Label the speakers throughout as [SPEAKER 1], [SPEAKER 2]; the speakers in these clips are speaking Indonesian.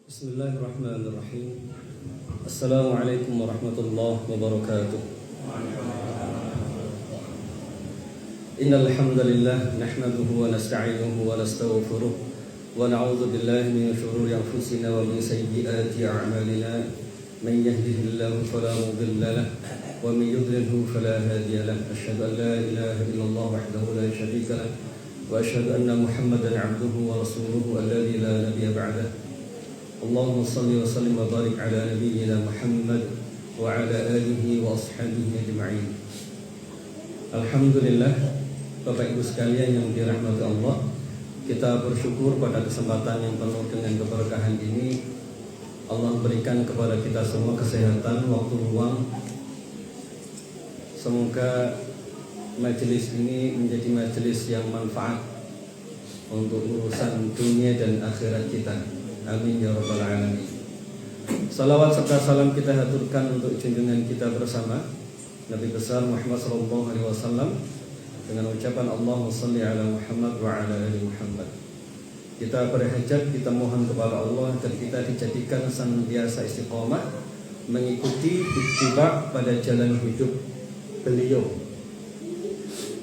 [SPEAKER 1] Bismillahirrahmanirrahim. Assalamualaikum warahmatullahi wabarakatuh. Innal hamdalillah nahmaduhu wa nasta'inuhu wa nastaghfiruh wa na'udzu billahi min shururi anfusina wa min sayyiati a'malina. Man yahdihillahu fala mudilla lahu wa man yudlilhu fala hadiya lahu. Asyhadu an la ilaha illallah wahdahu la syarika lahu wa asyhadu anna Muhammadan 'abduhu wa rasuluhu alladzi la nabiyya ba'dahu. Allahumma salli wa sallim wa barik ala nabiyyina Muhammad wa ala alihi wa ashabihi ajma'in. Alhamdulillah, Bapak Ibu sekalian yang dirahmati Allah, kita bersyukur pada kesempatan yang penuh dengan keberkahan ini. Allah berikan kepada kita semua kesehatan, waktu luang. Semoga majelis ini menjadi majelis yang manfaat untuk urusan dunia dan akhirat kita. Amin ya rabbal alamin. Salawat serta salam kita haturkan untuk junjungan kita bersama Nabi besar Muhammad sallallahu alaihi wasallam dengan ucapan Allahumma shalli ala Muhammad wa ala ali Muhammad. Kita berhajat, kita mohon kepada Allah agar kita dijadikan senantiasa istiqomah mengikuti ittiba pada jalan hidup beliau.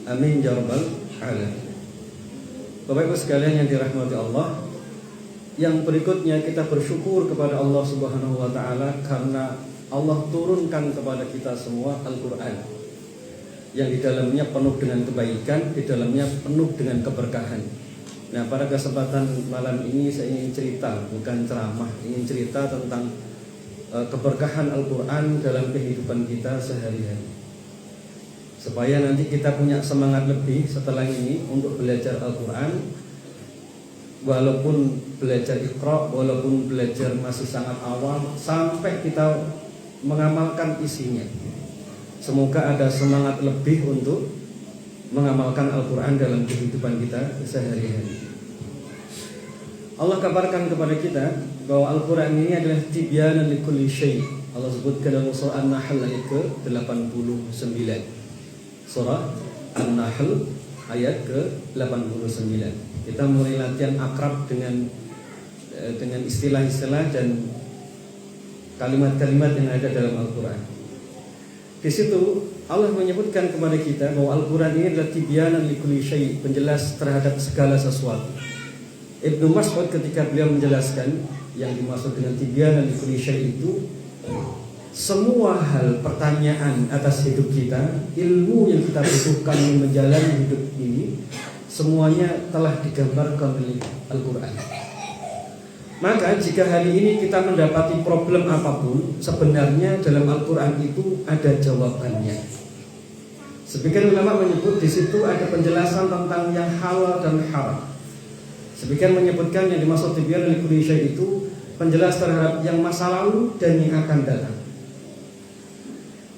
[SPEAKER 1] Amin ya rabbal alamin. Bapak Ibu sekalian yang dirahmati Allah, yang berikutnya kita bersyukur kepada Allah Subhanahu wa taala karena Allah turunkan kepada kita semua Al-Qur'an yang di dalamnya penuh dengan kebaikan, di dalamnya penuh dengan keberkahan. Nah, pada kesempatan malam ini saya ingin cerita, bukan ceramah, ingin cerita tentang keberkahan Al-Qur'an dalam kehidupan kita sehari-hari. Supaya nanti kita punya semangat lebih setelah ini untuk belajar Al-Qur'an. Walaupun belajar Iqra, walaupun belajar masih sangat awam, sampai kita mengamalkan isinya. Semoga ada semangat lebih untuk mengamalkan Al-Quran dalam kehidupan kita sehari-hari. Allah kabarkan kepada kita bahwa Al-Quran ini adalah tibyanan likulli syai'. Allah sebutkan dalam surah An-Nahl ayat ke-89. Surah An-Nahl ayat ke-89. Kita mulai latihan akrab dengan istilah-istilah dan kalimat-kalimat yang ada dalam Al-Quran. Di situ Allah menyebutkan kepada kita bahwa Al-Quran ini adalah tibyanan likulli syai', penjelas terhadap segala sesuatu. Ibnu Mas'ud ketika beliau menjelaskan yang dimaksud dengan tibyanan likulli syai' itu semua hal pertanyaan atas hidup kita, ilmu yang kita butuhkan untuk menjalani hidup ini, semuanya telah digambarkan oleh Al-Quran. Maka jika hari ini kita mendapati problem apapun, sebenarnya dalam Al-Quran itu ada jawabannya. Sebagian ulama menyebut di situ ada penjelasan tentang yang halal dan haram. Sebagian menyebutkan yang dimaksud tibyanan likulli syai' itu penjelas terhadap yang masa lalu dan yang akan datang.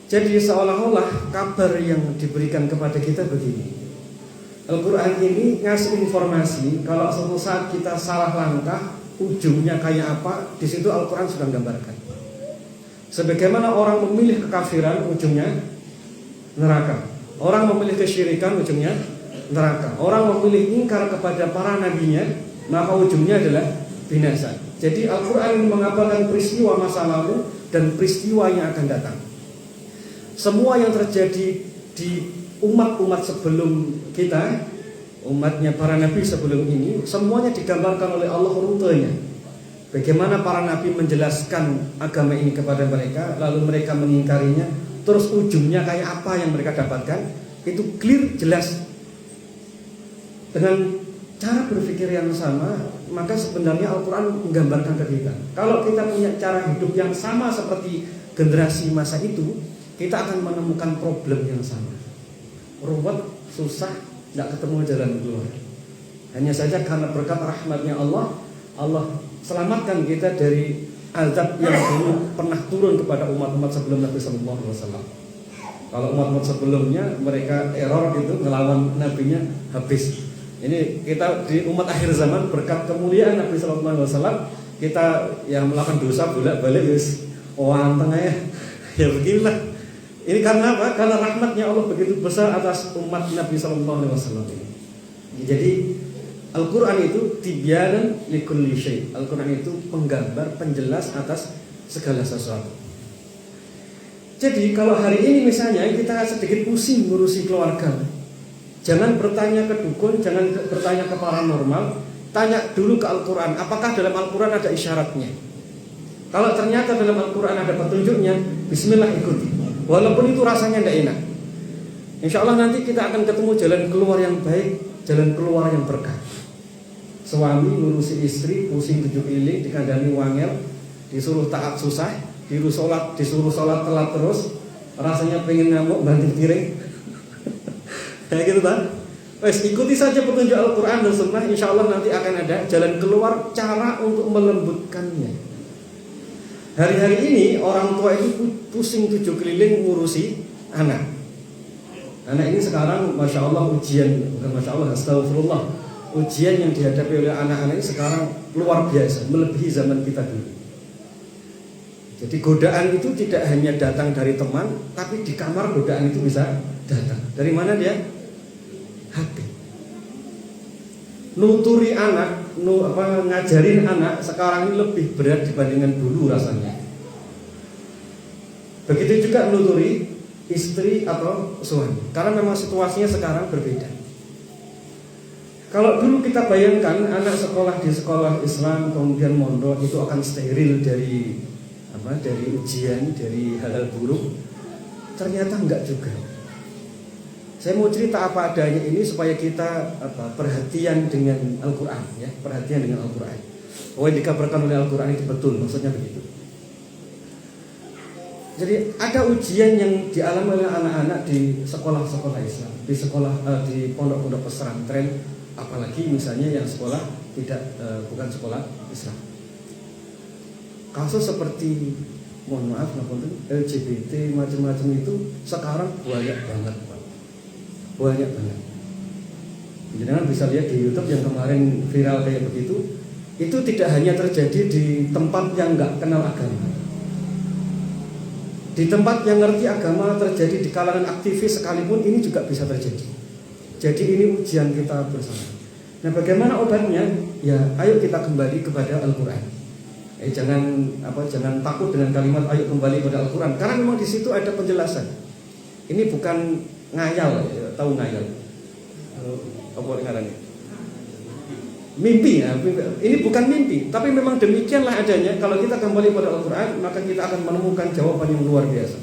[SPEAKER 1] Jadi seolah-olah kabar yang diberikan kepada kita begini. Al-Quran ini ngasih informasi kalau suatu saat kita salah langkah, ujungnya kayak apa, di situ Al-Quran sudah menggambarkan. Sebagaimana orang memilih kekafiran, ujungnya neraka. Orang memilih kesyirikan, ujungnya neraka. Orang memilih ingkar kepada para nabinya, maka ujungnya adalah binasa. Jadi Al-Quran ini mengabarkan peristiwa masa lalu dan peristiwa yang akan datang. Semua yang terjadi di umat-umat sebelum kita, umatnya para nabi sebelum ini, semuanya digambarkan oleh Allah rutenya. Bagaimana para nabi menjelaskan agama ini kepada mereka, lalu mereka mengingkarinya, terus ujungnya kayak apa yang mereka dapatkan, itu clear, jelas. Dengan cara berpikir yang sama, maka sebenarnya Al-Quran menggambarkan ke kita. Kalau kita punya cara hidup yang sama seperti generasi masa itu, kita akan menemukan problem yang sama. Ruwet, susah, tidak ketemu jalan keluar. Hanya saja karena berkat rahmatnya Allah, Allah selamatkan kita dari azab yang dulu pernah turun kepada umat-umat sebelum Nabi Sallallahu Alaihi Wasallam. Kalau umat-umat sebelumnya mereka error gitu, ngelawan nabinya habis. Ini kita di umat akhir zaman berkat kemuliaan Nabi Sallallahu Alaihi Wasallam, kita yang melakukan dosa bolak-balik wis wanteng ya beginilah. Ini karena apa? Karena rahmatnya Allah begitu besar atas umat Nabi Sallallahu Alaihi Wasallam ini. Jadi Al-Quran itu tibyanan likulli syai'. Al-Quran itu penggambar, penjelas atas segala sesuatu. Jadi kalau hari ini misalnya kita sedikit pusing ngurusi keluarga, jangan bertanya ke dukun, jangan bertanya ke paranormal, tanya dulu ke Al-Quran. Apakah dalam Al-Quran ada isyaratnya? Kalau ternyata dalam Al-Quran ada petunjuknya, bismillah ikuti. Walaupun itu rasanya tidak enak, insya Allah nanti kita akan ketemu jalan keluar yang baik, jalan keluar yang berkah. Suami ngurusi istri, pusing 7 keliling, dikandani wangel, disuruh taat susah, disuruh sholat telat terus, rasanya pengen ngamuk banting piring. Kayak gitu kan? Wes ikuti saja petunjuk Al-Quran dan Sunnah, insya Allah nanti akan ada jalan keluar, cara untuk melembutkannya. Hari-hari ini orang tua itu pusing 7 keliling ngurusi anak. Anak ini sekarang masya Allah ujian, bukan masya Allah, astagfirullah, ujian yang dihadapi oleh anak-anak ini sekarang luar biasa, melebihi zaman kita dulu. Jadi godaan itu tidak hanya datang dari teman, tapi di kamar godaan itu bisa datang. Dari mana dia? HP. Nuturi anak, ngajarin anak sekarang ini lebih berat dibandingkan dulu rasanya. Begitu juga nuturi istri atau suami, karena memang situasinya sekarang berbeda. Kalau dulu kita bayangkan anak sekolah di sekolah Islam kemudian mondok itu akan steril dari ujian, dari hal-hal buruk. Ternyata enggak juga. Saya mau cerita apa adanya ini supaya kita perhatian dengan Al-Quran, ya, perhatian dengan Al-Quran. Oh, yang dikabarkan oleh Al-Quran itu betul, maksudnya begitu. Jadi ada ujian yang dialami oleh anak-anak di sekolah-sekolah Islam, di pondok-pondok pesantren, apalagi misalnya yang sekolah bukan sekolah Islam. Kasus seperti, mohon maaf, LGBT macam-macam itu sekarang banyak banget, Pak. Banyak banget. Jangan bisa lihat di YouTube yang kemarin viral kayak begitu. Itu tidak hanya terjadi di tempat yang nggak kenal agama. Di tempat yang ngerti agama terjadi di kalangan aktivis sekalipun ini juga bisa terjadi. Jadi ini ujian kita bersama. Nah, bagaimana obatnya? Ya, ayo kita kembali kepada Al-Quran. Jangan takut dengan kalimat ayo kembali kepada Al-Quran, karena memang di situ ada penjelasan. Ini bukan ngayal, ya, tahu ngayal? Apa ngarannya? Mimpi, ya. Ini bukan mimpi, tapi memang demikianlah adanya. Kalau kita kembali pada Al-Quran, maka kita akan menemukan jawaban yang luar biasa.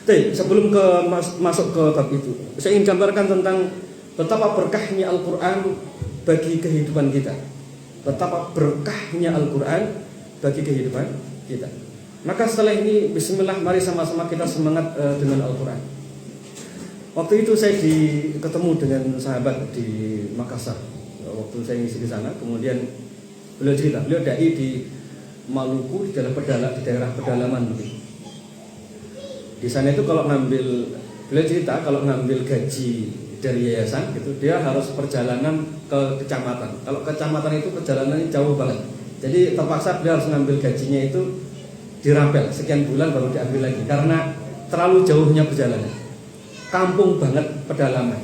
[SPEAKER 1] Tapi sebelum masuk ke bab itu, saya ingin gambarkan tentang betapa berkahnya Al-Quran bagi kehidupan kita. Betapa berkahnya Al-Quran bagi kehidupan kita. Maka setelah ini, bismillah, mari sama-sama kita semangat dengan Al-Quran. Waktu itu saya ketemu dengan sahabat di Makassar. Waktu saya ngisi di sana, kemudian beliau cerita, beliau dai di Maluku, di daerah pedalaman. Di sana itu kalau beliau cerita kalau ngambil gaji dari yayasan gitu, dia harus perjalanan ke kecamatan. Kalau kecamatan itu perjalanannya jauh banget. Jadi terpaksa dia harus ngambil gajinya itu dirapel sekian bulan baru diambil lagi karena terlalu jauhnya perjalanan. Kampung banget pedalaman.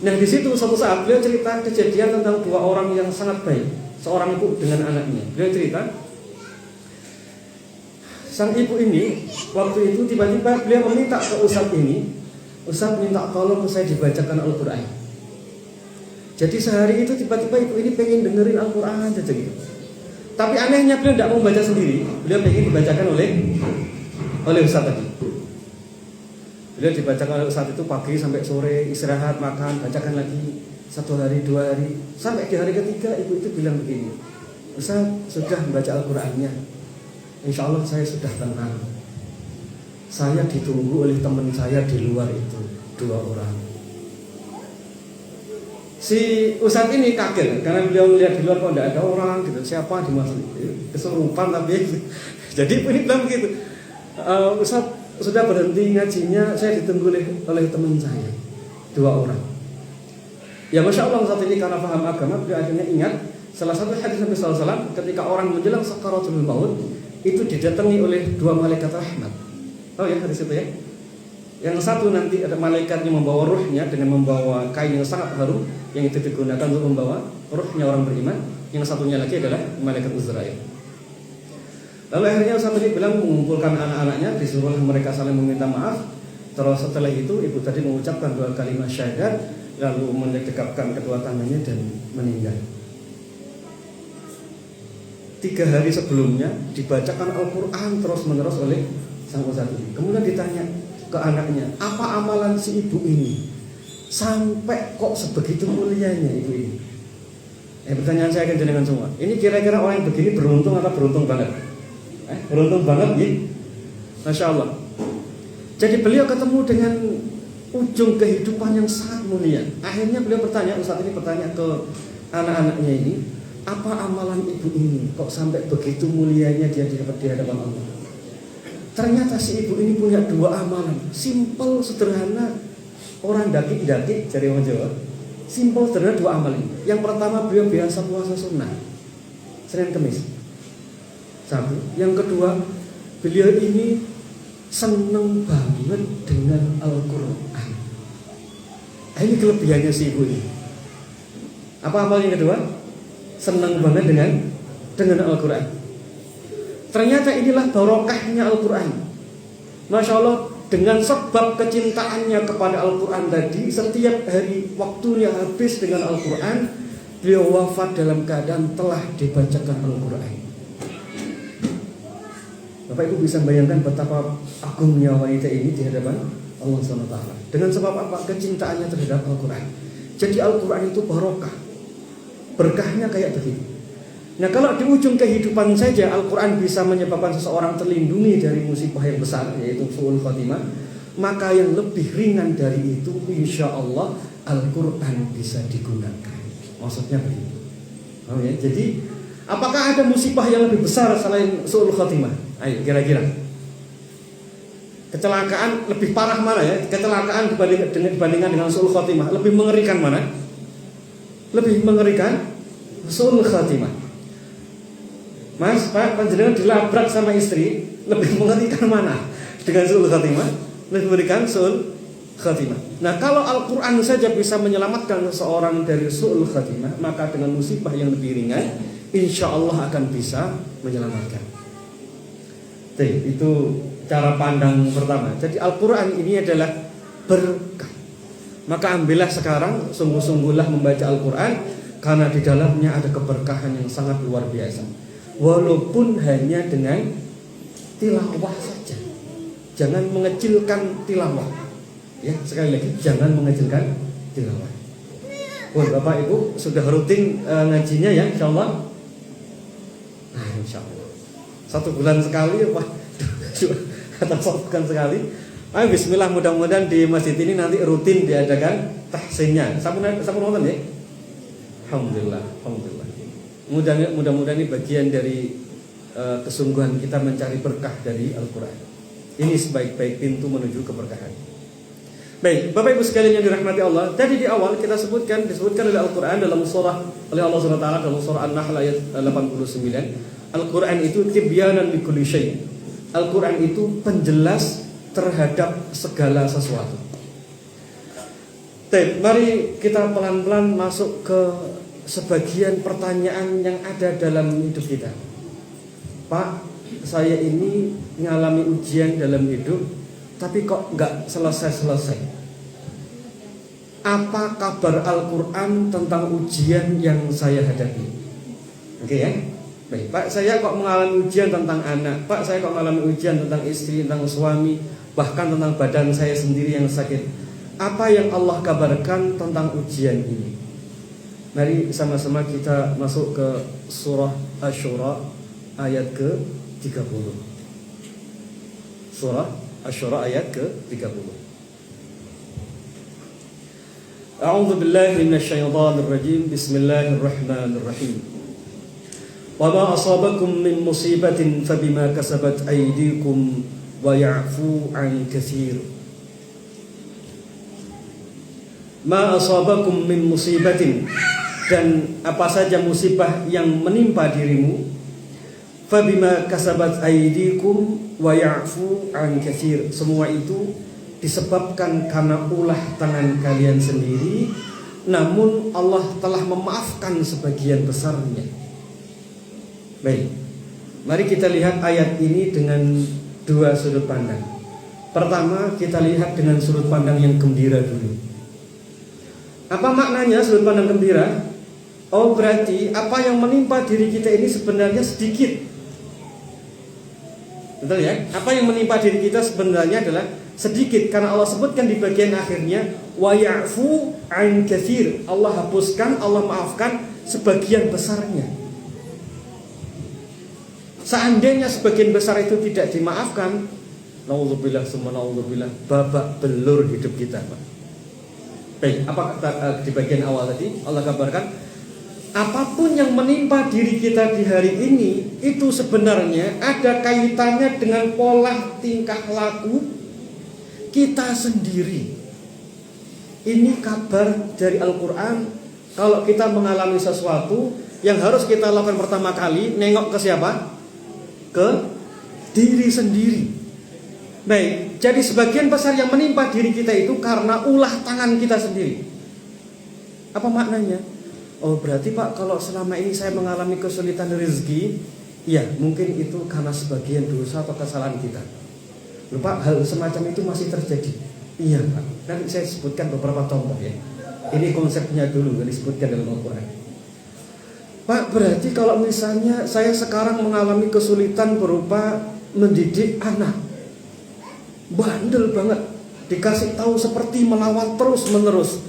[SPEAKER 1] Nah, di situ suatu saat beliau cerita kejadian tentang 2 orang yang sangat baik. Seorang ibu dengan anaknya. Beliau cerita, sang ibu ini waktu itu tiba-tiba beliau meminta ke ustadz ini, ustadz minta tolong saya dibacakan Al-Quran. Jadi sehari itu tiba-tiba ibu ini pengen dengerin Al-Quran saja gitu. Tapi anehnya beliau tidak mau baca sendiri, beliau pengen dibacakan oleh ustadz tadi. Beliau dibacakan oleh ustadz itu pagi sampai sore, istirahat, makan, bacakan lagi 1 hari, 2 hari, sampai di hari ketiga ibu itu bilang begini, ustadz sudah membaca Al-Qurannya, insya Allah saya sudah tenang. Saya ditunggu oleh teman saya di luar itu 2 orang. Si ustadz ini kaget karena beliau melihat di luar kok tidak ada orang gitu. Siapa dimaksud? Kesurupan tapi. Jadi ini bilang begitu. Ustadz sudah berhenti ngajinya, saya ditunggu oleh teman saya 2 orang. Ya masya Allah saat ini karena paham agama beliau akhirnya ingat salah satu hadis Nabi SAW ketika orang menjelang sakaratul maut itu didatangi oleh 2 malaikat rahmat. Tahu ya hadis itu ya? Yang satu nanti ada malaikatnya membawa ruhnya dengan membawa kain yang sangat harum, yang itu digunakan untuk membawa ruhnya orang beriman. Yang satunya lagi adalah malaikat Israil. Lalu akhirnya Ustaz tadi bilang mengumpulkan anak-anaknya, disuruh mereka saling meminta maaf. Terus setelah itu ibu tadi mengucapkan 2 kalimat syahadat, lalu mendekapkan kedua tangannya dan meninggal. 3 hari sebelumnya dibacakan Al-Quran terus-menerus oleh sang ustadz ini. Kemudian ditanya ke anaknya, apa amalan si ibu ini sampai kok sebegitu mulianya ibu ini? Pertanyaan saya akan jenengan semua. Ini kira-kira orang yang begini beruntung atau beruntung banget? Beruntung banget gitu. Masya Allah. Jadi beliau ketemu dengan ujung kehidupan yang sangat mulia. Akhirnya beliau bertanya, ustadz ini bertanya ke anak-anaknya ini, apa amalan ibu ini kok sampai begitu mulianya dia di hadapan Allah? Ternyata si ibu ini punya 2 amalan, simple, sederhana, orang daki-daki dari orang Jawa. Simple, sederhana 2 amalan. Yang pertama, beliau biasa puasa sunnah, Senin Kemis. 1. Yang kedua, beliau ini seneng banget dengan Al-Quran. Ini kelebihannya si ibu ini. Apa amal yang kedua? Senang banget dengan Al-Quran. Ternyata inilah barokahnya Al-Quran. Masya Allah, dengan sebab kecintaannya kepada Al-Quran tadi, setiap hari waktunya habis dengan Al-Quran, beliau wafat dalam keadaan telah dibacakan Al-Quran. Bapak Ibu bisa bayangkan betapa agungnya wanita ini di hadapan Allah SWT. Dengan sebab apa? Kecintaannya terhadap Al-Quran. Jadi Al-Quran itu barokah. Berkahnya kayak begitu. Nah, kalau di ujung kehidupan saja Al-Quran bisa menyebabkan seseorang terlindungi dari musibah yang besar, yaitu su'ul khatimah, maka yang lebih ringan dari itu insya Allah Al-Quran bisa digunakan. Maksudnya begitu. Jadi apakah ada musibah yang lebih besar selain su'ul khatimah? Ayo kira-kira. Kecelakaan lebih parah mana ya? Kecelakaan dibandingkan dengan su'ul khatimah, lebih mengerikan mana? Lebih mengerikan su'ul khatimah. Mas, Pak, panjenengan dilabrak sama istri, lebih mengerikan mana? Dengan su'ul khatimah? Lebih mengerikan su'ul khatimah. Nah, kalau Al-Quran saja bisa menyelamatkan seseorang dari su'ul khatimah, maka dengan musibah yang lebih ringan, insya Allah akan bisa menyelamatkan. Jadi, itu cara pandang pertama. Jadi Al-Quran ini adalah berkah. Maka ambillah sekarang, sungguh-sungguhlah membaca Al-Quran, karena di dalamnya ada keberkahan yang sangat luar biasa. Walaupun hanya dengan tilawah saja. Jangan mengecilkan tilawah. Ya, sekali lagi jangan mengecilkan tilawah. Bapak Ibu sudah rutin ngajinya ya, insyaallah. Nah, insyaallah. 1 bulan sekali, atau 1 bulan sekali. Ayo bismillah, mudah-mudahan di masjid ini nanti rutin diadakan tahsinnya. Sampun nonton ya? Alhamdulillah. Mudah-mudahan ini bagian dari kesungguhan kita mencari berkah dari Al-Quran. Ini sebaik-baik pintu menuju keberkahan. Baik, Bapak Ibu sekalian yang dirahmati Allah, tadi di awal kita disebutkan oleh Al-Quran dalam oleh Allah SWT dalam surah An-Nahl ayat 89. Al-Quran itu tibyanan likulli syai'. Al-Quran itu penjelas terhadap segala sesuatu. Baik, mari kita pelan-pelan masuk ke sebagian pertanyaan yang ada dalam hidup kita. Pak, saya ini mengalami ujian dalam hidup, tapi kok nggak selesai-selesai. Apa kabar Al-Quran tentang ujian yang saya hadapi? Oke ya? Baik, Pak, saya kok mengalami ujian tentang anak. Pak, saya kok mengalami ujian tentang istri, tentang suami, bahkan tentang badan saya sendiri yang sakit. Apa yang Allah kabarkan tentang ujian ini? Mari sama-sama kita masuk ke surah Asy-Syura ayat ke-30. Surah Asy-Syura ayat ke-30. A'udzu billahi minasyaitonir rajim. Bismillahirrahmanirrahim. Wa ma asabakum min musibatin fabima kasabat aydikum wa ya'fu 'an katsir. Ma asabakum min musibatin, dan apa saja musibah yang menimpa dirimu, fabima kasabat aydikum wa ya'fu 'an katsir, semua itu disebabkan karena ulah tangan kalian sendiri, namun Allah telah memaafkan sebagian besarnya. Baik, mari kita lihat ayat ini dengan dua sudut pandang. Pertama, kita lihat dengan sudut pandang yang gembira dulu. Apa maknanya sudut pandang gembira? Oh, berarti apa yang menimpa diri kita ini sebenarnya sedikit. Betul ya? Apa yang menimpa diri kita sebenarnya adalah sedikit, karena Allah sebutkan di bagian akhirnya wa ya'fu 'an katsir. Allah hapuskan, Allah maafkan sebagian besarnya. Seandainya sebagian besar itu tidak dimaafkan, naudzubillah summa naudzubillah, babak belur hidup kita, Pak. Baik, apa kata di bagian awal tadi? Allah kabarkan apapun yang menimpa diri kita di hari ini itu sebenarnya ada kaitannya dengan pola tingkah laku kita sendiri. Ini kabar dari Al-Quran. Kalau kita mengalami sesuatu, yang harus kita lakukan pertama kali, nengok ke siapa? Ke diri sendiri. Baik, jadi sebagian besar yang menimpa diri kita itu karena ulah tangan kita sendiri. Apa maknanya? Oh, berarti Pak, kalau selama ini saya mengalami kesulitan rezeki, ya mungkin itu karena sebagian dosa atau kesalahan kita. Lupa, hal semacam itu masih terjadi. Iya Pak, nanti saya sebutkan beberapa contoh ya. Ini konsepnya dulu yang disebutkan dalam Al-Quran. Pak, berarti kalau misalnya saya sekarang mengalami kesulitan berupa mendidik anak, bandel banget, dikasih tahu seperti melawan terus menerus,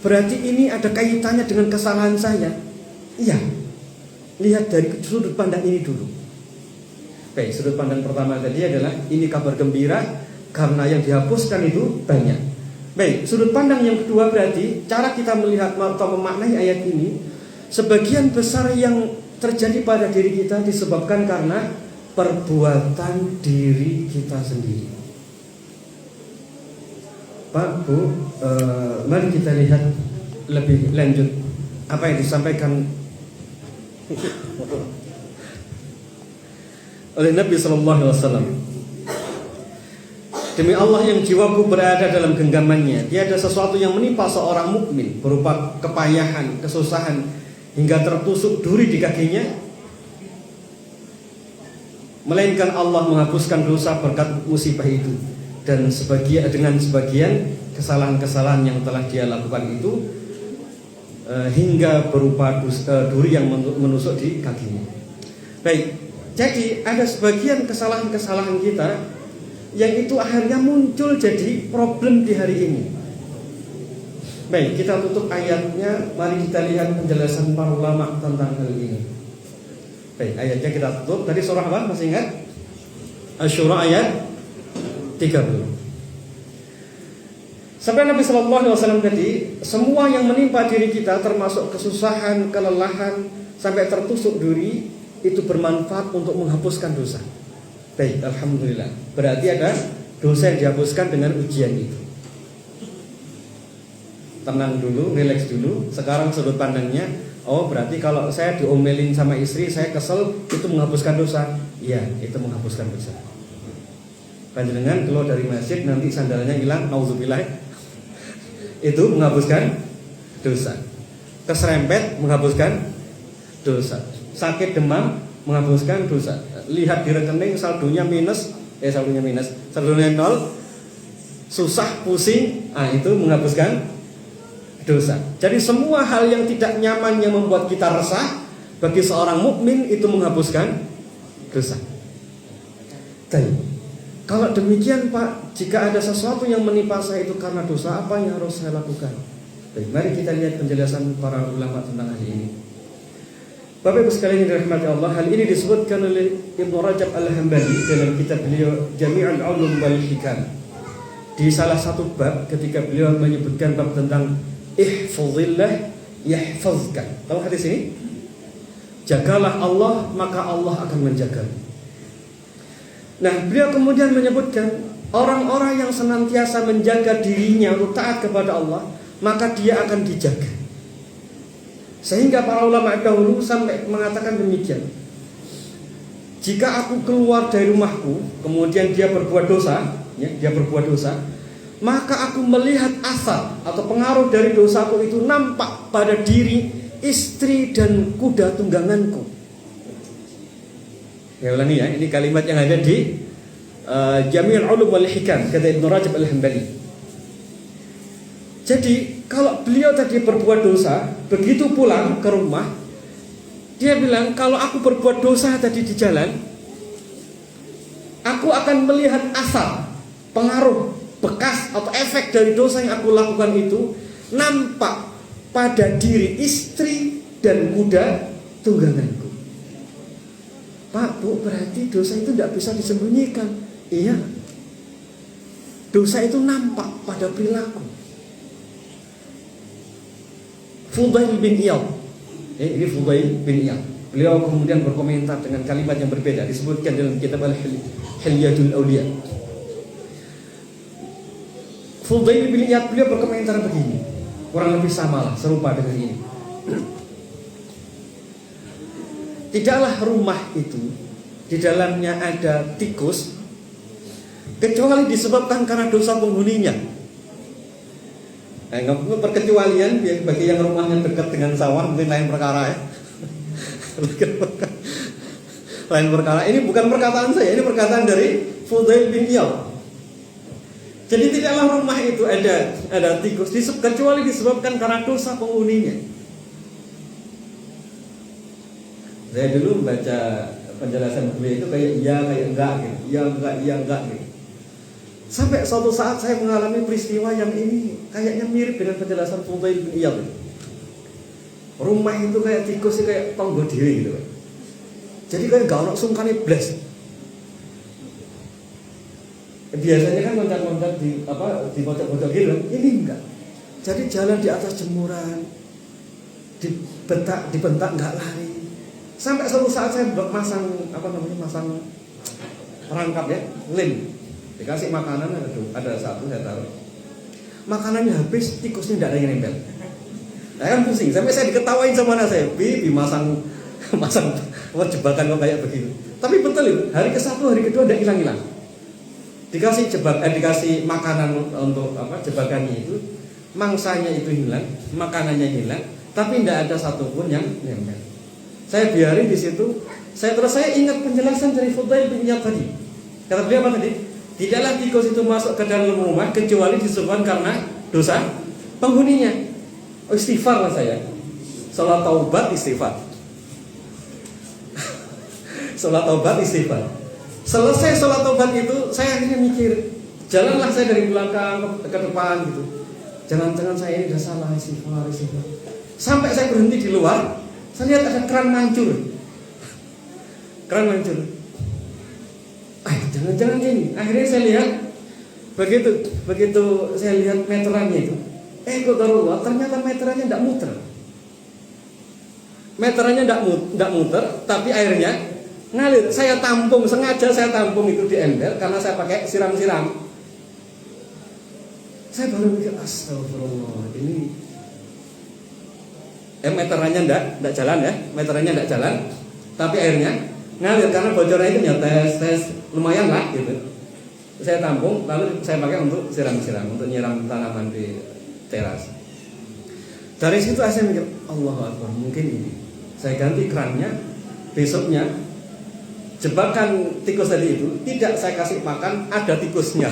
[SPEAKER 1] berarti ini ada kaitannya dengan kesalahan saya. Iya, lihat dari sudut pandang ini dulu. Baik, sudut pandang pertama tadi adalah ini kabar gembira karena yang dihapuskan itu banyak. Baik, sudut pandang yang kedua berarti cara kita melihat atau memaknai ayat ini, sebagian besar yang terjadi pada diri kita disebabkan karena perbuatan diri kita sendiri. Pak, Bu, mari kita lihat lebih lanjut apa yang disampaikan oleh Nabi SAW. Demi Allah yang jiwaku berada dalam genggamannya, tiada sesuatu yang menimpa seorang mukmin berupa kepayahan, kesusahan hingga tertusuk duri di kakinya, melainkan Allah menghapuskan dosa berkat musibah itu, dan dengan sebagian kesalahan-kesalahan yang telah dia lakukan itu hingga berupa duri yang menusuk di kakinya. Baik, jadi ada sebagian kesalahan-kesalahan kita yang itu akhirnya muncul jadi problem di hari ini. Baik, kita tutup ayatnya. Mari kita lihat penjelasan para ulama tentang hal ini. Baik, ayatnya kita tutup. Tadi surah apa? Masih ingat? Asy-Syura ayat 30. Sampai Nabi SAW tadi, semua yang menimpa diri kita termasuk kesusahan, kelelahan, sampai tertusuk duri, itu bermanfaat untuk menghapuskan dosa. Baik, alhamdulillah. Berarti ada dosa yang dihapuskan dengan ujian itu. Tenang dulu, relax dulu. Sekarang sudut pandangnya, oh berarti kalau saya diomelin sama istri, saya kesel, itu menghapuskan dosa. Iya, itu menghapuskan dosa. Panjenengan keluar dari masjid, nanti sandalnya hilang, nauzubillah, itu menghapuskan dosa. Keserempet menghapuskan dosa. Sakit demam menghapuskan dosa. Lihat di rekening saldonya nol, susah, pusing, itu menghapuskan dosa. Jadi semua hal yang tidak nyaman yang membuat kita resah, bagi seorang mukmin itu menghapuskan dosa. Jadi, kalau demikian Pak, jika ada sesuatu yang menimpa saya itu karena dosa, apa yang harus saya lakukan? Baik, mari kita lihat penjelasan para ulama tentang hal ini. Bapak Ibu sekalian yang dirahmati Allah, hal ini disebutkan oleh Ibnu Rajab Al-Hambali dalam kitab beliau Jami'ul Ulum wal Hikam. Di salah satu bab ketika beliau menyebutkan bab tentang ihfazillah yahfazka. Tahu hadis ini? Jagalah Allah, maka Allah akan menjagamu. Nah, beliau kemudian menyebutkan orang-orang yang senantiasa menjaga dirinya untuk taat kepada Allah, maka dia akan dijaga. Sehingga para ulama dahulu sampai mengatakan demikian. Jika aku keluar dari rumahku, kemudian dia berbuat dosa, maka aku melihat asar atau pengaruh dari dosaku itu nampak pada diri, istri dan kuda tungganganku. Ya ulangi ya, ini kalimat yang ada di Jami'ul Ulum wal Hikam kata Ibnu Rajab Al-Hambali. Jadi kalau beliau tadi berbuat dosa, begitu pulang ke rumah, dia bilang kalau aku berbuat dosa tadi di jalan, aku akan melihat asar, pengaruh, bekas atau efek dari dosa yang aku lakukan itu nampak pada diri istri dan kuda tungganganku. Pak, Bu, berarti dosa itu tidak bisa disembunyikan. Iya, dosa itu nampak pada perilaku. Fudail bin Iyad, ini Fudail bin Iyad, beliau kemudian berkomentar dengan kalimat yang berbeda, disebutkan dalam kitab Al-Hilyatul Awliya. Fudail bin Iyad beliau berkomentar begini, kurang lebih sama lah, serupa dengan ini. Tidaklah rumah itu di dalamnya ada tikus kecuali disebabkan karena dosa penghuninya. Perkecualian bagi yang rumahnya dekat dengan sawah mungkin lain perkara ya. Lain perkara. Ini bukan perkataan saya, ini perkataan dari Fudail bin Iyad. Jadi tidaklah rumah itu ada tikus kecuali disebabkan karena dosa penghuninya. Saya dulu baca penjelasan beliau itu kayak iya kayak enggak gitu, iya enggak gitu. Sampai suatu saat saya mengalami peristiwa yang ini kayaknya mirip dengan penjelasan Fudail bin Iyad. Rumah itu kayak tikus, kayak tonggo dhewe gitu. Jadi kayak gak ono sungkane blas. Biasanya kan loncat-loncat di pojok-pojok gitu, ini enggak. Jadi jalan di atas jemuran, dibentak enggak lari. Sampai suatu saat saya masang perangkap ya, lem. Dikasih makanan ada satu saya taruh. Makanannya habis, tikusnya tidak ada yang nempel. Saya kan pusing, sampai saya diketawain sama anak saya, Bi masang jebakan kok kayak begitu. Tapi betul itu, hari ke-1, hari kedua tidak hilang-hilang. Dikasih makanan untuk jebakannya itu, mangsanya itu hilang, makanannya hilang, tapi tidak ada satupun yang nempel. Saya biarin di situ. Saya ingat penjelasan dari Fudail bin Iyad tadi. Kata beliau apa tadi? Tidaklah tikus itu masuk ke dalam rumah kecuali disebabkan karena dosa penghuninya. Oh, istighfar lah saya. Salat taubat istighfar. Salat taubat istighfar. Selesai salat taubat itu saya akhirnya mikir, jalanlah saya dari belakang ke depan gitu. Jangan-jangan saya ini sudah salah istighfar. Sampai saya berhenti di luar, saya lihat ada keran mancur. Jangan-jangan ini. Akhirnya saya lihat begitu saya lihat meterannya itu. Qadarullah, ternyata meterannya tidak muter. Meterannya tidak muter, tapi airnya ngalir. Sengaja saya tampung itu di ember karena saya pakai siram-siram. Saya baru mikir, astagfirullah, ini meterannya tidak jalan ya, meterannya tidak jalan, tapi airnya ngalir karena bocornya itu tes lumayan lah gitu. Saya tampung lalu saya pakai untuk siram-siram, untuk nyiram tanaman di teras. Dari situ saya mikir, Allahu Akbar, mungkin ini. Saya ganti kerannya, besoknya jebakan tikus tadi itu tidak saya kasih makan, ada tikusnya.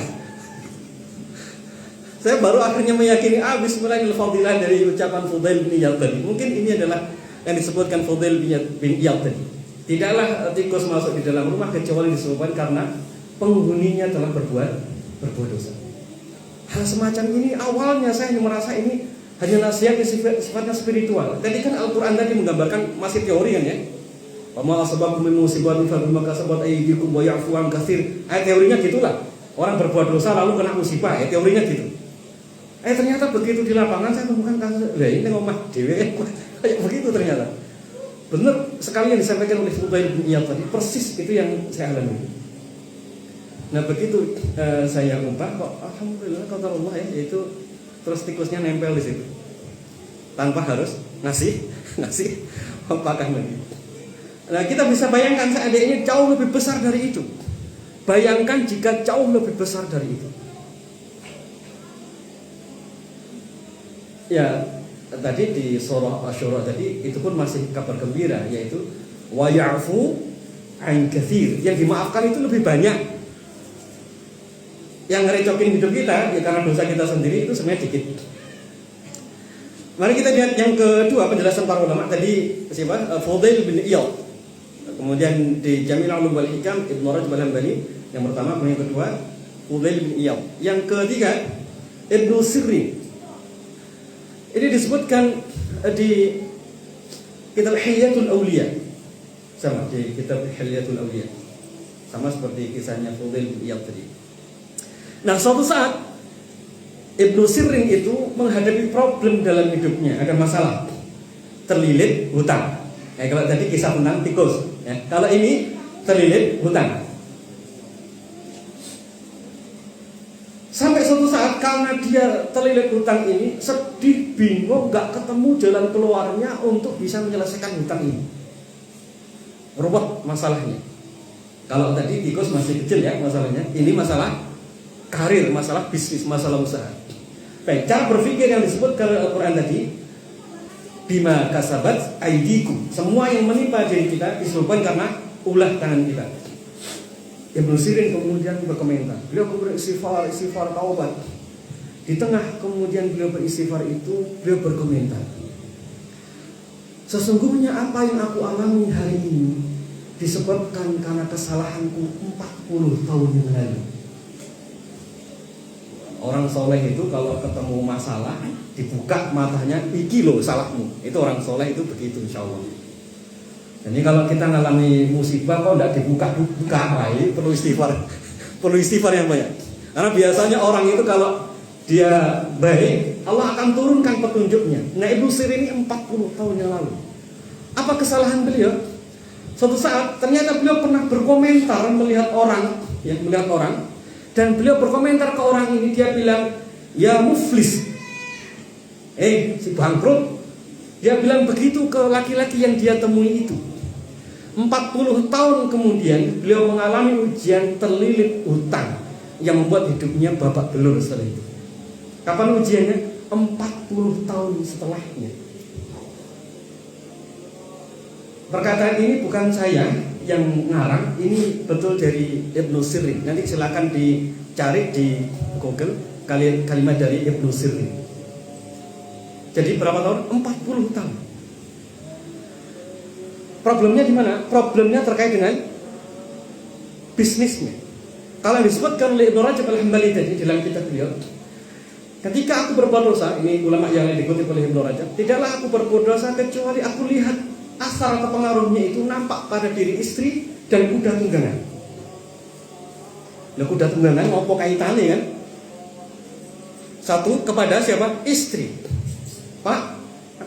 [SPEAKER 1] Saya baru akhirnya meyakini bismillahirrahmanirrahim dari ucapan Fudail bin Iyad tadi. Mungkin ini adalah yang disebutkan Fudail bin Iyad tadi. Tidaklah tikus masuk di dalam rumah kecuali disebabkan karena penghuninya telah berbuat dosa. Hal semacam ini awalnya saya merasa ini hanya nasihat yang sifatnya spiritual. Tadi kan Al-Quran tadi menggambarkan masih teori kan ya. Wa asbabu min musibatin fa bima kasabat aydikum wa ya'fu an katsir. Teorinya gitulah. Orang berbuat dosa lalu kena musibah, teorinya gitu. Ternyata begitu di lapangan saya temukan kasus. Lah ini ngomah dhewe kayak begitu ternyata. Benar sekali yang disampaikan oleh Fudail bin Iyad tadi, persis itu yang saya alami. Nah begitu saya ubah kok alhamdulillah qadarullah ya, yaitu terus tikusnya nempel di situ. Tanpa harus ngasih pakan lagi. Nah kita bisa bayangkan seandainya jauh lebih besar dari itu. Bayangkan jika jauh lebih besar dari itu. Ya, tadi di surah Asy-Syura tadi itu pun masih kabar gembira, yaitu wa ya'fu an katsir. Yang dimaafkan itu lebih banyak. Yang ngerecokin hidup kita ya karena dosa kita sendiri itu sebenarnya dikit. Mari kita lihat yang kedua penjelasan para ulama tadi siapa? Fudail bin Iyad. Kemudian di Jami' al-Ulum wal Hikam Ibnu Rajab al-Hambali yang pertama, kemudian yang kedua Fudail bin Iyad. Yang ketiga Ibnu Sirrin. Ini disebutkan di kitab Hilyatul Auliya. Sama di kitab Hilyatul Auliya. Sama seperti kisahnya Fudail bin Iyad tadi. Nah, suatu saat Ibnu Sirrin itu menghadapi problem dalam hidupnya, ada masalah, terlilit hutang. Kalau tadi kisah tentang tikus, ya. Kalau ini terlilit hutang. Sampai suatu saat karena dia terlilit hutang ini, sedih, bingung, gak ketemu jalan keluarnya untuk bisa menyelesaikan hutang ini. Rubah masalahnya. Kalau tadi tikus masih kecil ya masalahnya, ini masalah karir, masalah bisnis, masalah usaha. Baik, cara berpikir yang disebutkan oleh Al-Quran tadi, bima kasabat aidikum, semua yang menimpa diri kita disebabkan karena ulah tangan kita. Ibnu Sirrin kemudian berkomentar, beliau beristighfar, taubat. Di tengah kemudian beliau beristighfar itu, beliau berkomentar, sesungguhnya apa yang aku alami hari ini disebabkan karena kesalahanku 40 tahun yang lalu. Orang soleh itu kalau ketemu masalah dibuka matanya, iki loh salahmu. Itu orang soleh itu begitu, insya Allah. Jadi kalau kita ngalami musibah kok tidak dibuka, perlu istighfar yang banyak. Karena biasanya orang itu kalau dia baik, Allah akan turunkan petunjuknya. Nah, Ibnu Sirrin ini 40 tahun yang lalu. Apa kesalahan beliau? Suatu saat ternyata beliau pernah berkomentar melihat orang, dan beliau berkomentar ke orang ini, dia bilang, ya muflis, si bangkrut. Dia bilang begitu ke laki-laki yang dia temui itu. 40 tahun kemudian beliau mengalami ujian terlilit hutang yang membuat hidupnya babak belur setelah itu. Kapan ujiannya? 40 tahun setelahnya. Perkataan ini bukan saya yang ngarang, ini betul dari Ibnu Sirrin. Nanti silakan dicari di Google kalimat dari Ibnu Sirrin. Jadi berapa tahun? 40 tahun. Problemnya di mana? Problemnya terkait dengan bisnisnya. Kalau disebutkan oleh Ibnu Rajab al-Hambali tadi dalam kitab beliau, ketika aku berbuat dosa, ini ulama yang dikutip oleh Ibnu Rajab, tidaklah aku berbuat dosa kecuali aku lihat asar atau pengaruhnya itu nampak pada diri istri dan kuda tunggangan. Lah kuda tunggangan ngopo kaitannya kan? Satu kepada siapa? Istri. Pak,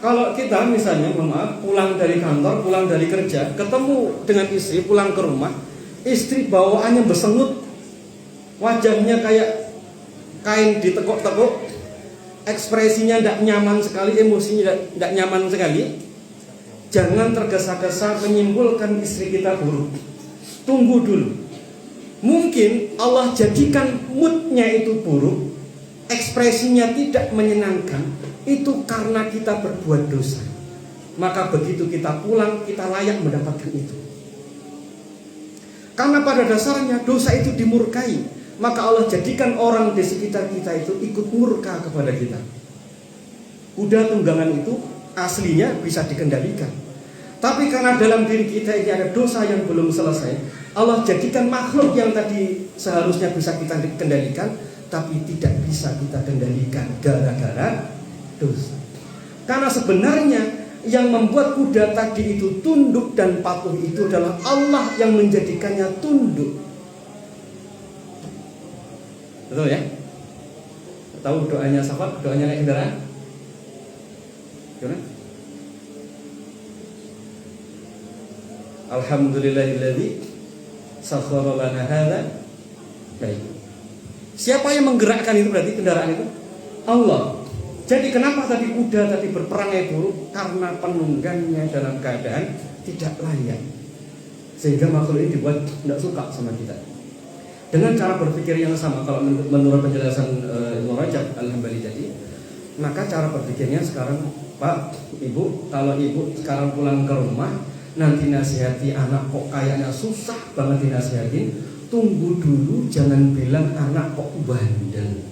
[SPEAKER 1] kalau kita misalnya pulang dari kantor, pulang dari kerja, ketemu dengan istri, pulang ke rumah, istri bawaannya bersengut, wajahnya kayak kain ditekuk-tekuk, ekspresinya tidak nyaman sekali, emosinya tidak nyaman sekali. Jangan tergesa-gesa menyimpulkan istri kita buruk. Tunggu dulu. Mungkin Allah jadikan moodnya itu buruk, ekspresinya tidak menyenangkan, itu karena kita berbuat dosa. Maka begitu kita pulang, kita layak mendapatkan itu. Karena pada dasarnya dosa itu dimurkai, maka Allah jadikan orang di sekitar kita itu ikut murka kepada kita. Kuda tunggangan itu aslinya bisa dikendalikan, tapi karena dalam diri kita ini ada dosa yang belum selesai, Allah jadikan makhluk yang tadi seharusnya bisa kita kendalikan, tapi tidak bisa kita kendalikan gara-gara dosa. Karena sebenarnya yang membuat kuda tadi itu tunduk dan patuh itu adalah Allah yang menjadikannya tunduk. Betul ya? Tahu doanya Safar, doanya naik kendaraan? Gimana? Alhamdulillahilladzi sakhkhara lana hadza. Baik. Siapa yang menggerakkan itu berarti kendaraan itu? Allah. Jadi kenapa tadi kuda tadi berperangai buruk? Karena penunggannya dalam keadaan tidak layak, sehingga makhluk ini dibuat tidak suka sama kita. Dengan cara berpikir yang sama, kalau menurut penjelasan Ibnu Rajab al-Hambali tadi, Maka cara berpikirnya sekarang, Pak, Ibu, kalau Ibu sekarang pulang ke rumah, nanti nasihati anak kok kayaknya susah banget dinasihatin, tunggu dulu, jangan bilang anak kok bandel.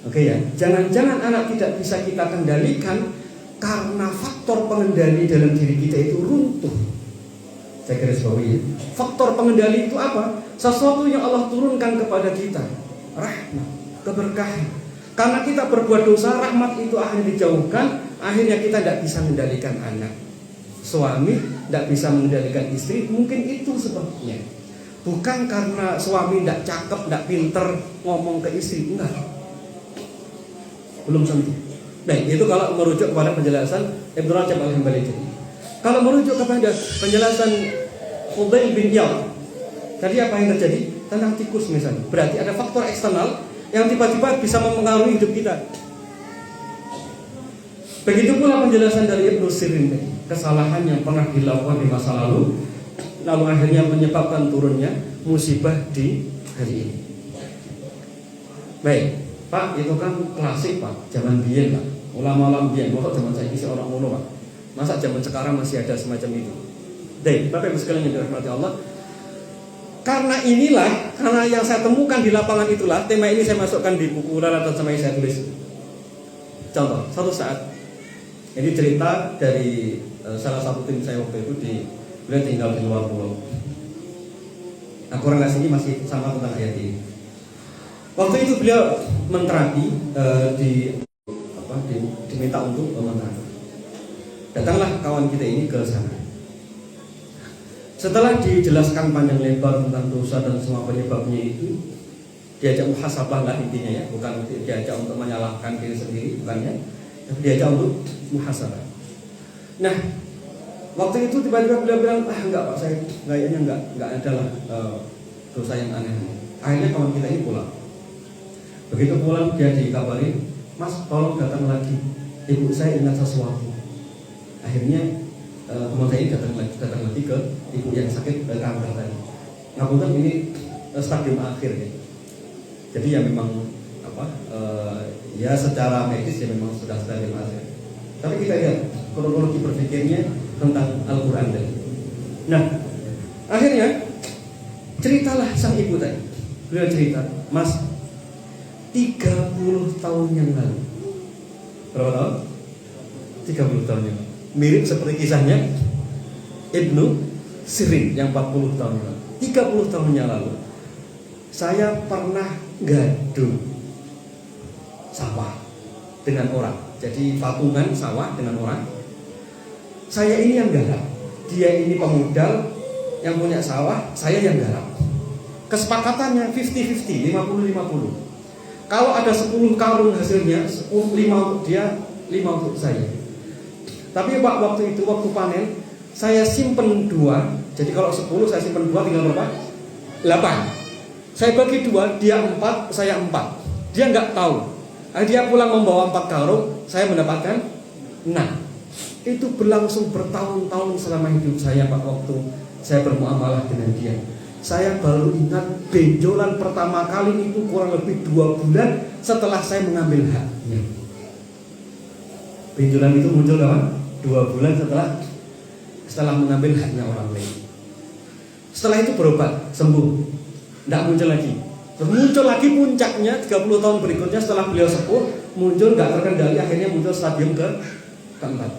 [SPEAKER 1] Oke ya, jangan-jangan anak tidak bisa kita kendalikan karena faktor pengendali dalam diri kita itu runtuh. Saya garis bawahi, faktor pengendali itu apa? Sesuatu yang Allah turunkan kepada kita, rahmat, keberkahan. Karena kita berbuat dosa, rahmat itu akhirnya dijauhkan. Akhirnya kita tidak bisa mengendalikan anak. Suami tidak bisa mengendalikan istri. Mungkin itu sebabnya. Bukan karena suami tidak cakep, tidak pinter ngomong ke istri. Enggak. Belum sampai. Baik, itu kalau merujuk kepada penjelasan Ibnu Rajab Al-Hambali. Kalau merujuk kepada penjelasan Fudail bin Iyad, tadi apa yang terjadi? Tentang tikus misalnya. Berarti ada faktor eksternal yang tiba-tiba bisa mempengaruhi hidup kita. Begitu pula penjelasan dari Ibnu Sirin, kesalahan yang pernah dilakukan di masa lalu akhirnya menyebabkan turunnya musibah di hari ini. Baik, Pak, itu kan klasik, Pak, zaman biyen, Pak. Ulama-ulama biyen, kok zaman saya isi orang ngono, Pak. Masa zaman sekarang masih ada semacam itu? Baik, Bapak Ibu sekalian yang dirahmati Allah. Karena yang saya temukan di lapangan itulah, tema ini saya masukkan di buku Lalatan sama yang saya tulis. Contoh, suatu saat, ini cerita dari salah satu tim saya waktu itu beliau tinggal di luar pulau. Nah, kurang lebih masih sama tentang ayat ini. Waktu itu beliau menterapi, diminta untuk menterapi. Datanglah kawan kita ini ke sana. Setelah dijelaskan panjang lebar tentang dosa dan semua penyebabnya itu, diajak muhasabah lah intinya ya, bukan diajak untuk menyalahkan diri sendiri, bukannya, tapi diajak untuk muhasabah. Nah, waktu itu tiba-tiba beliau bilang, enggak Pak, saya kayaknya enggak adalah dosa yang aneh. Akhirnya kawan kita ini pulang. Begitu pulang dia dikabarin, Mas tolong datang lagi, ibu saya ingat sesuatu. Akhirnya teman saya datang lagi ke ibu yang sakit kanker tadi. Ngapunten ini stadium akhir ya. Jadi ya memang ya secara medis ya memang sudah stadium akhir. Tapi kita lihat kronologi berpikirnya tentang Al-Quran tadi. Nah, akhirnya ceritalah sang ibu tadi. Beliau cerita, Mas, 30 tahun yang lalu. Berapa tahun? 30 tahun yang lalu. Mirip seperti kisahnya Ibnu Sirin yang 40 tahun yang lalu. 30 tahun yang lalu saya pernah gaduh sawah dengan orang. Jadi patungan sawah dengan orang. Saya ini yang garap, dia ini pemodal yang punya sawah, saya yang garap. Kesepakatannya 50-50, 50-50. Kalau ada 10 karung hasilnya, 5 untuk dia, 5 untuk saya. Tapi waktu itu, waktu panen, saya simpen 2. Jadi kalau 10 saya simpen 2, tinggal berapa? 8. Saya bagi 2, dia 4, saya 4. Dia nggak tahu. Dia pulang membawa 4 karung, saya mendapatkan 6. Itu berlangsung bertahun-tahun selama hidup saya, Pak, waktu saya bermuamalah dengan dia. Saya baru ingat benjolan pertama kali itu kurang lebih 2 bulan setelah saya mengambil haknya. Benjolan itu muncul kapan? 2 bulan setelah mengambil haknya orang lain. Setelah itu berobat, sembuh, tidak muncul lagi. Terus muncul lagi puncaknya 30 tahun berikutnya setelah beliau sepuh, muncul nggak terkendali, akhirnya muncul stadium keempat.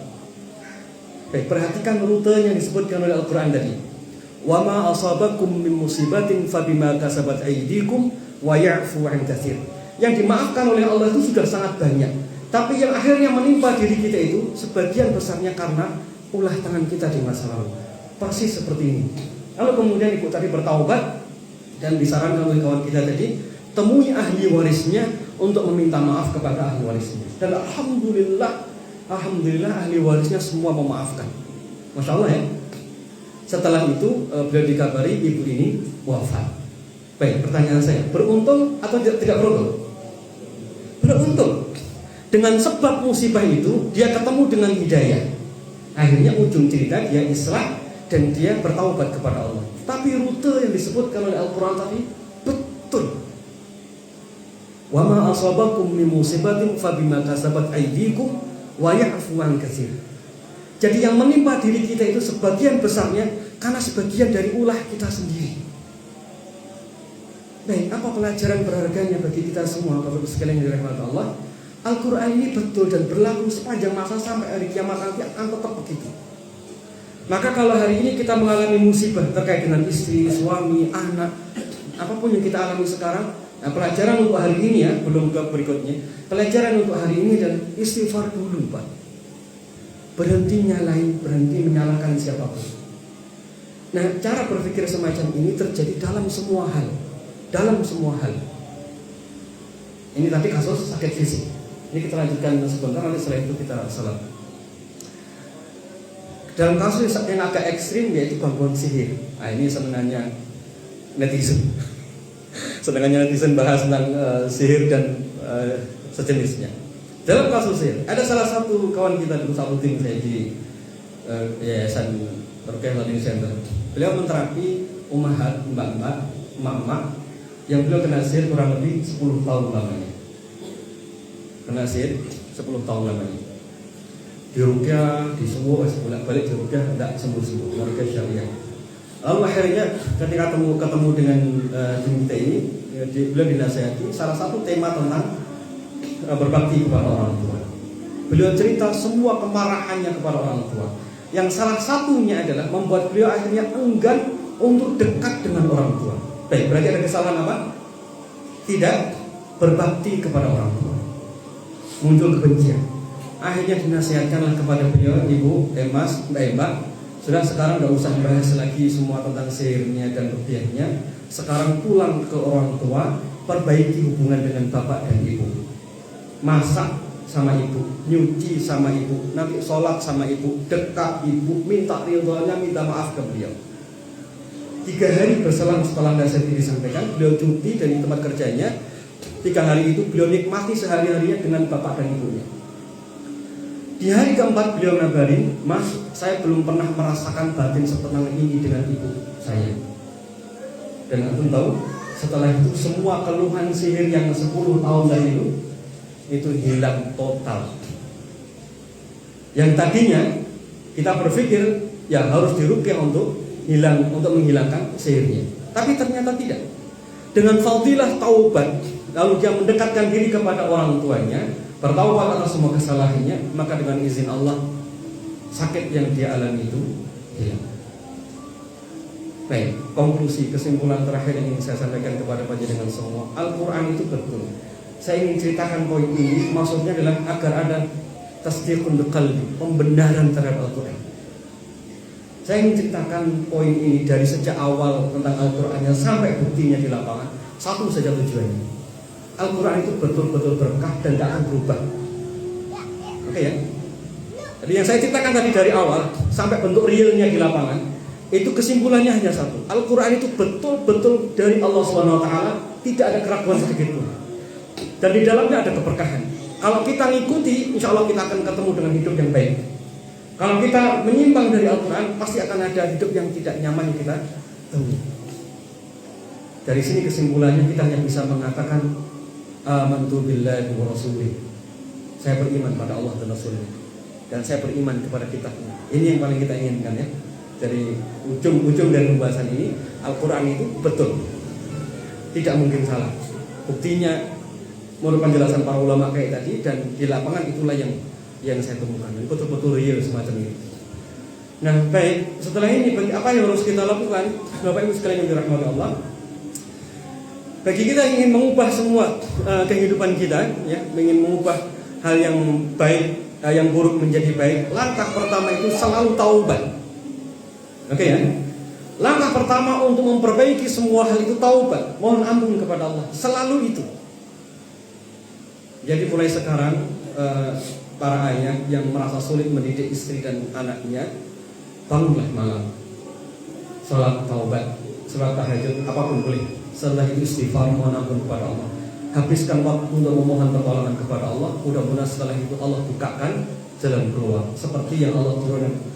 [SPEAKER 1] Baik, perhatikan rute yang disebutkan oleh Al-Quran tadi. Wa ma asabakum min musibatin fabima kasabat aydikum wa ya'fu 'an katsir. Yang dimaafkan oleh Allah itu sudah sangat banyak. Tapi yang akhirnya menimpa diri kita itu sebagian besarnya karena ulah tangan kita di masa lalu. Persis seperti ini. Lalu kemudian ibu tadi bertaubat dan disarankan oleh kawan kita tadi, temui ahli warisnya untuk meminta maaf kepada ahli warisnya. Dan alhamdulillah ahli warisnya semua memaafkan. Masya Allah ya. Setelah itu beliau dikabari ibu ini wafat. Baik, pertanyaan saya, beruntung atau tidak beruntung? Beruntung. Dengan sebab musibah itu dia ketemu dengan hidayah. Akhirnya ujung cerita dia islah dan dia bertaubat kepada Allah. Tapi rute yang disebutkan oleh Al-Quran tadi betul. Wa ma asabakum min musibatin fabima kasabat aydikum wa ya'fu an katsir. Jadi yang menimpa diri kita itu sebagian besarnya karena sebagian dari ulah kita sendiri. Baik, apa pelajaran berharganya bagi kita semua Bapak Ibu sekalian yang dirahmati Allah? Al-Quran ini betul dan berlaku sepanjang masa sampai hari kiamat nanti akan tetap begitu. Maka kalau hari ini kita mengalami musibah terkait dengan istri, suami, anak, apapun yang kita alami sekarang, nah pelajaran untuk hari ini ya, belum ke berikutnya. Pelajaran untuk hari ini dan istighfar dulu Pak. Berhenti nyalain, berhenti menyalahkan siapapun. Nah, cara berpikir semacam ini terjadi dalam semua hal. Dalam semua hal. Ini tadi kasus sakit fisik. Ini kita lanjutkan sebentar, nanti setelah itu kita salat. Dalam kasus yang agak ekstrim yaitu gangguan sihir. Nah, ini senangannya netizen. Senangannya netizen bahas tentang sihir dan sejenisnya. Dalam kasus sihir, ada salah satu kawan kita dulu satu tim saya di Yayasan Ruqyah Learning Center. Beliau menterapi ummahat, mbak-mbak, emak-emak yang beliau kena sihir kurang lebih 10 tahun lamanya. Kena sihir 10 tahun lamanya. Di ruqyah, di semua bolak-balik di ruqyah tidak sembuh-sembuh, ruqyah syariah. Lalu akhirnya ketika ketemu dengan tim kita ini, beliau dinasihati salah satu tema tentang berbakti kepada orang tua. Beliau cerita semua kemarahannya kepada orang tua. Yang salah satunya adalah membuat beliau akhirnya enggan untuk dekat dengan orang tua. Baik, berarti ada kesalahan apa? Tidak berbakti kepada orang tua. Muncul kebencian. Akhirnya dinasihatkanlah kepada beliau, Ibu, Mas, Mbak, sudah sekarang gak usah bahas lagi semua tentang sihirnya dan ruqyahnya. Sekarang pulang ke orang tua, perbaiki hubungan dengan bapak dan ibu. Masak sama ibu, nyuci sama ibu, nanti sholat sama ibu, dekat ibu, minta ridhonya, minta maaf ke beliau. 3 hari berselang setelah nasihat ini disampaikan, beliau cuti dari tempat kerjanya. 3 hari itu beliau nikmati sehari-harinya dengan bapak dan ibunya. Di hari keempat beliau ngabarin, Mas, saya belum pernah merasakan batin setenang ini dengan ibu saya. Dan antum tahu, setelah itu semua keluhan sihir yang 10 tahun dari itu hilang total. Yang tadinya kita berpikir ya harus diruqyah untuk menghilangkan sihirnya, tapi ternyata tidak. Dengan fadilah taubat, lalu dia mendekatkan diri kepada orang tuanya, bertaubat atas semua kesalahannya, maka dengan izin Allah sakit yang dia alami itu hilang. Baik, konklusi kesimpulan terakhir yang ingin saya sampaikan kepada panjenengan semua, Al-Quran itu betul. Saya ingin ceritakan poin ini, maksudnya adalah agar ada tasdiqun biqalbi, pembenaran terhadap Al-Quran. Saya ingin ceritakan poin ini dari sejak awal tentang Al-Quran sampai buktinya di lapangan. Satu saja tujuannya, Al-Quran itu betul-betul berkah dan tidak akan berubah. Oke ya. Jadi yang saya ceritakan tadi dari awal sampai bentuk realnya di lapangan, itu kesimpulannya hanya satu. Al-Quran itu betul-betul dari Allah SWT, tidak ada keraguan sedikit pun. Dan di dalamnya ada keberkahan. Kalau kita ngikuti, insya Allah kita akan ketemu dengan hidup yang baik. Kalau kita menyimpang dari Al-Quran, pasti akan ada hidup yang tidak nyaman yang kita temui. Dari sini kesimpulannya kita hanya bisa mengatakan amantu billahi wa rasulih. Saya beriman pada Allah dan Rasulnya, dan saya beriman kepada kitabnya. Ini yang paling kita inginkan ya. Dari ujung dari pembahasan ini, Al-Quran itu betul, tidak mungkin salah. Buktinya menurut penjelasan para ulama kayak tadi, dan di lapangan itulah yang saya temukan. Betul-betul real semacam ini. Nah baik, setelah ini apa yang harus kita lakukan, Bapak Ibu sekalian yang dirahmati Allah? Bagi kita yang ingin mengubah semua kehidupan kita, ya, ingin mengubah hal yang baik, yang buruk menjadi baik, langkah pertama itu selalu taubat. Oke ya. Langkah pertama untuk memperbaiki semua hal itu taubat, mohon ampun kepada Allah, selalu itu. Jadi mulai sekarang para ayah yang merasa sulit mendidik istri dan anaknya, bangunlah malam, sholat taubat, sholat tahajud, apapun boleh. Setelah itu istighfar, mohon ampun kepada Allah. Habiskan waktu untuk memohon pertolongan kepada Allah. Mudah-mudahan setelah itu Allah bukakan jalan keluar, seperti yang Allah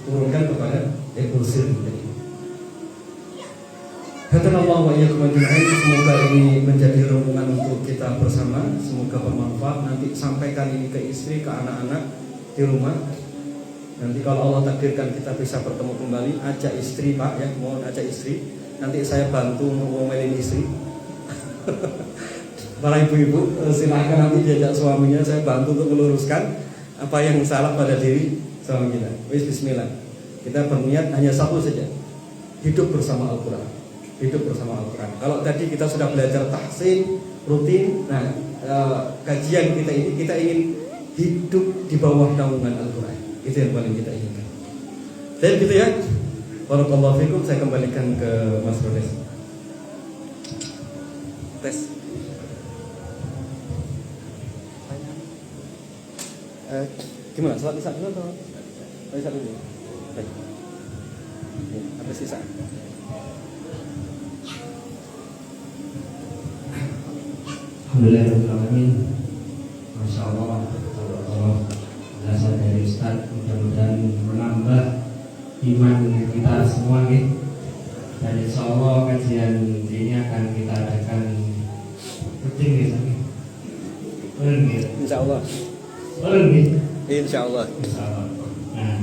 [SPEAKER 1] turunkan kepada Ibu Sir. Hadanallahu wa iyyakum ajma'in. Semoga ini menjadi renungan untuk kita bersama. Semoga bermanfaat. Nanti sampaikan ini ke istri, ke anak-anak di rumah. Nanti kalau Allah takdirkan kita bisa bertemu kembali, ajak istri Pak ya, mohon ajak istri. Nanti saya bantu untuk ngomelin istri. Para ibu-ibu silakan nanti diajak suaminya, saya bantu untuk meluruskan apa yang salah pada diri suami kita. Bismillah. Kita berniat hanya satu saja, hidup bersama Al-Quran. Hidup bersama Al-Quran. Kalau tadi kita sudah belajar tahsin rutin, nah kajian kita ini kita ingin hidup di bawah naungan Al-Quran. Itu yang paling kita inginkan. Dan gitu ya. Barakallahu fikum. Saya kembalikan ke Mas Rodes. Tes. Gimana? Salat isya dulu atau? Isya dulu. Baik. Ada sisa.
[SPEAKER 2] Alhamdulillahirrahmanirrahim. Masya Allah, penjelasan dari Ustaz mudah-mudahan menambah iman kita semua nih. Dan insya Allah kajian ini akan kita adakan rutin nih.
[SPEAKER 1] Insya Allah. Insya Allah.
[SPEAKER 2] Nah,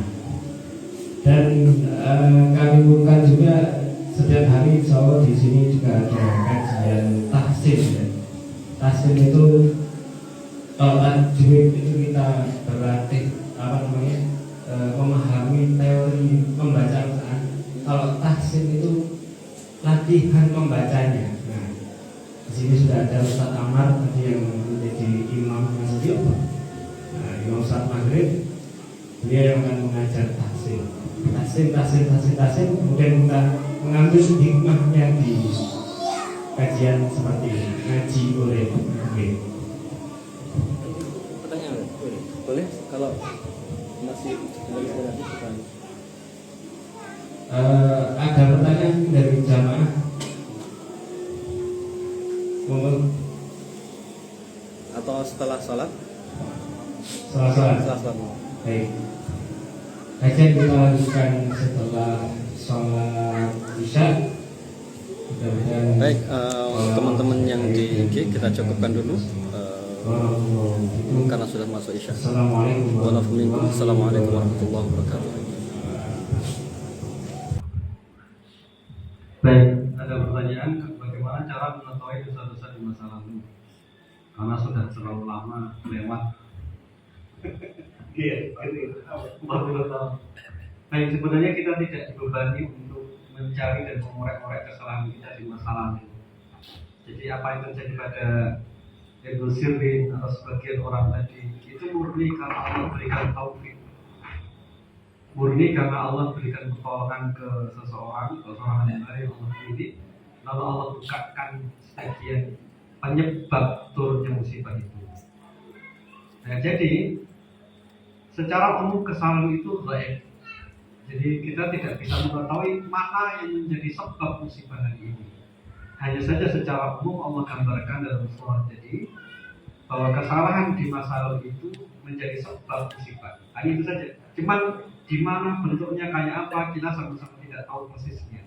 [SPEAKER 2] dan kami bukan juga setiap hari insya Allah di sini juga ada kajian tahsin. Tahsin itu kalau tajwid itu kita berlatih memahami teori membaca Al-Quran. Kalau tahsin itu latihan membacanya. Nah, di sini sudah ada Ustaz Amar tadi yang menjadi imam masjid. Nah, imam Ustaz Maghrib, dia yang akan mengajar tahsin. Kemudian kita mengambil hikmahnya di kajian seperti ini, ngaji boleh.
[SPEAKER 1] Pertanyaan boleh kalau masih lagi bukan.
[SPEAKER 2] Ada pertanyaan dari jamaah.
[SPEAKER 1] Atau setelah sholat?
[SPEAKER 2] Setelah sholat. Baik. Kajian kita lanjutkan setelah sholat isya.
[SPEAKER 1] Baik, teman-teman yang di IG kita cukupkan dulu karena sudah masuk isya. Assalamualaikum warahmatullahi wabarakatuh. Baik, ada pertanyaan bagaimana cara mengetahui dosa-dosa di masa lalu karena sudah terlalu lama lewat. Iya, 40 tahun. Baik, sebenarnya kita tidak dibebani untuk mencari dan mengorek-orek kesalahan kita di masa lalu. Jadi apa yang terjadi pada Ibnu Sirin atau sebagian orang tadi itu murni karena Allah berikan taufik, murni karena Allah berikan pertolongan ke seseorang, ke seorang hamba yang Allah pilih, lalu Allah bukakan sebagian penyebab turunnya musibah itu. Nah, jadi secara umum kesalahan itu baik. Jadi kita tidak bisa mengetahui mana yang menjadi sebab musibah hari ini. Hanya saja secara umum Allah gambarkan dalam surah jadi bahwa kesalahan di masa lalu itu menjadi sebab musibah. Hanya itu saja. Cuman di mana bentuknya kayak apa kita sama-sama tidak tahu persisnya.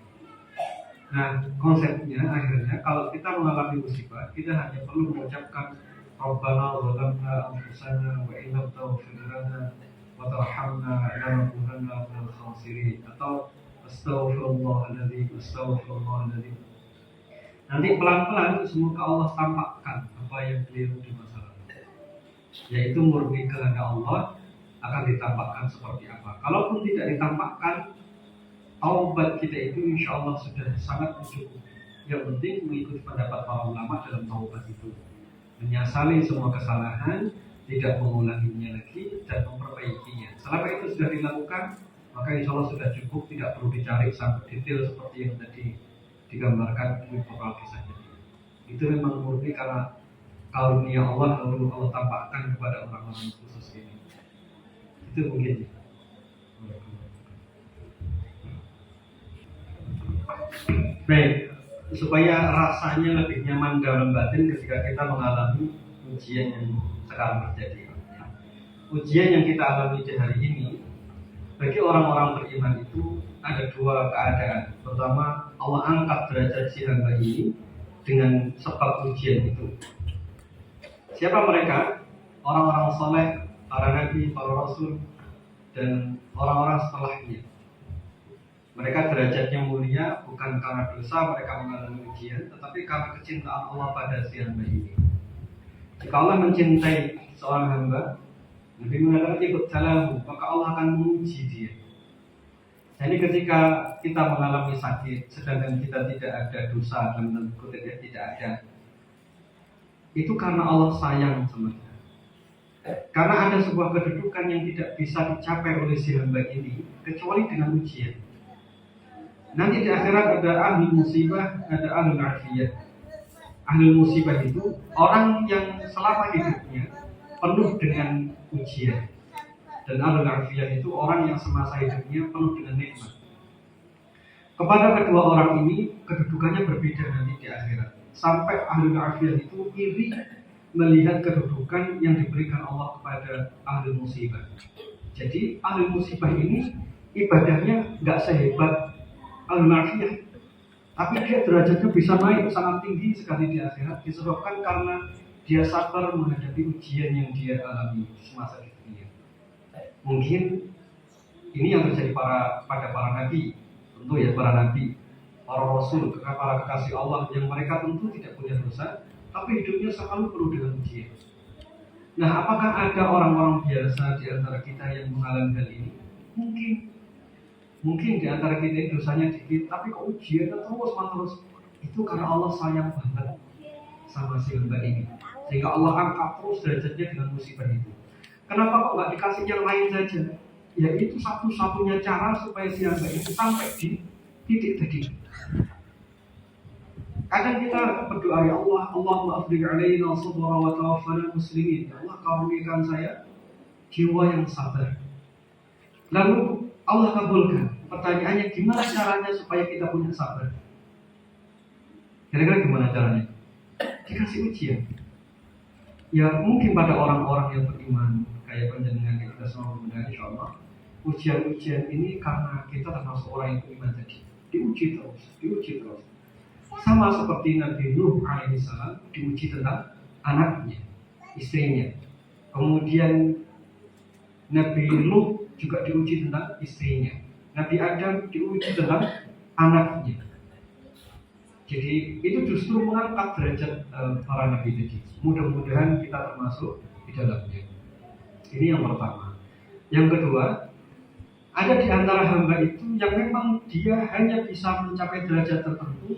[SPEAKER 1] Nah, konsepnya akhirnya kalau kita mengalami musibah, kita hanya perlu mengucapkan Rabbana zalamna anfusana wa in lam taghfir lana wa tarhamna lanakunanna minal khasirin atau astaghfirullahaladzim. Nanti pelan-pelan semoga Allah tampakkan apa yang keliru di masa lalu, yaitu murni kehendak Allah akan ditampakkan seperti apa. Kalaupun tidak ditampakkan, taubat kita itu insya Allah sudah sangat cukup. Yang penting mengikuti pendapat para ulama dalam taubat itu, menyesali semua kesalahan, tidak mengulanginya lagi dan memperbaikinya. Selama itu sudah dilakukan, maka insya Allah sudah cukup, tidak perlu dicari sampai detail seperti yang tadi digambarkan di beberapa kisahnya. Itu memang murni karena karunia Allah lalu Allah tampakkan kepada orang-orang khusus ini. Itu mungkin. Baik, supaya rasanya lebih nyaman dalam batin ketika kita mengalami ujian yang sekarang terjadi. Ujian yang kita alami di hari ini bagi orang-orang beriman itu ada dua keadaan. Pertama,
[SPEAKER 3] Allah angkat derajat si hamba ini dengan sebab ujian itu. Siapa mereka? Orang-orang soleh, para nabi, para rasul, dan orang-orang setelahnya. Mereka derajatnya mulia bukan karena dosa mereka mengalami ujian, tetapi karena kecintaan Allah pada si hamba ini. Jika Allah mencintai seorang hamba, Nabi mengatakan ikut salahu, maka Allah akan menguji dia. Jadi ketika kita mengalami sakit, sedangkan kita tidak ada dosa dalam tanda kutip tidak ada, itu karena Allah sayang sama kita. Karena ada sebuah kedudukan yang tidak bisa dicapai oleh si hamba ini kecuali dengan ujian. Nanti di akhirat ada ahli musibah, ada ahli afiyah. Ahli musibah itu orang yang selama hidupnya penuh dengan ujian. Dan ahli afiyah itu orang yang semasa hidupnya penuh dengan nikmat. Kepada kedua orang ini kedudukannya berbeda nanti di akhirat. Sampai ahli afiyah itu iri melihat kedudukan yang diberikan Allah kepada ahli musibah. Jadi ahli musibah ini ibadahnya nggak sehebat ahli afiyah, tapi dia derajatnya bisa naik sangat tinggi sekali di akhirat disebabkan karena dia sabar menghadapi ujian yang dia alami semasa hidupnya. Mungkin ini yang terjadi pada para nabi, tentu ya para nabi, para rasul, para kekasih Allah yang mereka tentu tidak punya dosa, tapi hidupnya selalu penuh dengan ujian. Nah, apakah ada orang-orang biasa di antara kita yang mengalami hal ini? Mungkin di antara kita ini dosanya dikit, tapi kok ujiannya terus-menerus. Itu karena Allah sayang banget sama si hamba ini, sehingga Allah angkat terus derajatnya dengan musibah itu. Kenapa kok nggak dikasih yang lain saja? Ya itu satu-satunya cara supaya si hamba itu sampai di titik tadi. Kadang kita berdoa, ya Allah, Allahumma afrigh alaina sabra wa tawaffana muslimin. Ya Allah, karuniakan saya jiwa yang sabar. Lalu Allah kabulkan. Pertanyaannya, gimana caranya supaya kita punya sabar? Kira-kira gimana caranya? Dikasih ujian. Ya mungkin pada orang-orang yang beriman kayak panjenengan kita semua mendengar, insya Allah ujian-ujian ini karena kita termasuk orang yang beriman tadi, diuji terus. Sama seperti Nabi Nuh alaihissalam diuji tentang anaknya, istrinya. Kemudian Nabi Lut juga diuji tentang istrinya. Nabi Adam diuji tentang anaknya. Jadi itu justru mengangkat derajat para nabi tadi. Mudah-mudahan kita termasuk di dalamnya. Ini yang pertama. Yang kedua, ada di antara hamba itu yang memang dia hanya bisa mencapai derajat tertentu,